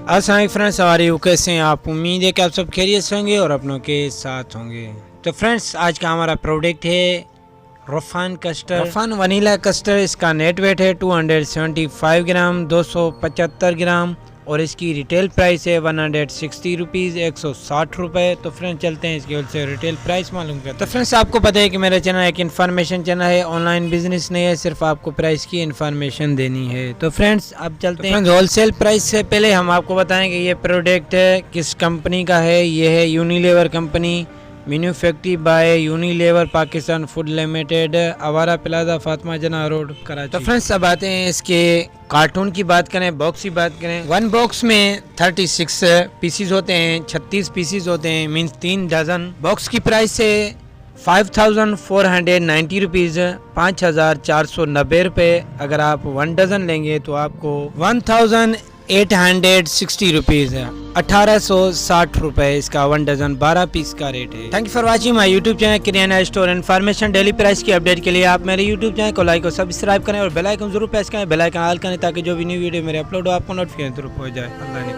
अस्सलाम फ्रेंड्स, हमारे कैसे हैं आप? उम्मीद है कि आप सब खैरियत से होंगे और अपनों के साथ होंगे। तो फ्रेंड्स, आज का हमारा प्रोडक्ट है रफान कस्टर्ड, रफान वनीला कस्टर्ड। इसका नेट वेट है 275 ग्राम, 275 ग्राम और इसकी रिटेल प्राइस है 160 रुपीज़, 160 रुपये। तो फ्रेंड्स, चलते हैं इसकी होलसेल रिटेल प्राइस मालूम करते हैं। तो फ्रेंड्स, आपको पता है कि मेरा चैनल एक इन्फॉर्मेशन चैनल है, ऑनलाइन बिजनेस नहीं है, सिर्फ आपको प्राइस की इन्फॉर्मेशन देनी है। तो फ्रेंड्स, अब चलते हैं होलसेल प्राइस से पहले हम आपको बताएं कि ये प्रोडक्ट किस कंपनी का है। ये है Unilever company, manufacture by Unilever Pakistan food limited, Avari plaza, Fatima Jinnah road, Karachi. तो फ्रेंड्स, अब आते हैं इसके कार्टून की बात करें, बॉक्स की बात करें। वन बॉक्स में 36 पीसीज होते हैं, 36 पीसीज होते हैं, मीन्स 3 डजन। बॉक्स की प्राइस है 5490 रुपीज़, 5490 रुपये। अगर आप 1 डजन लेंगे तो आपको 1860 रुपीज़ है, 1860 रुपये इसका 1 डजन 12 पीस का रेट है। Thank you for watching my YouTube channel kirana store. Information daily price की अपडेट के लिए आप मेरे यूट्यूब चैनल को लाइक और सब्सक्राइब करें और बेल आइकन जरूर प्रेस करें, बेल आइकन ऑल करें ताकि जो भी न्यू वीडियो मेरे अपलोड हो आपको नोटिफिकेशन जरूर पहुंच जाए। अल्लाह ने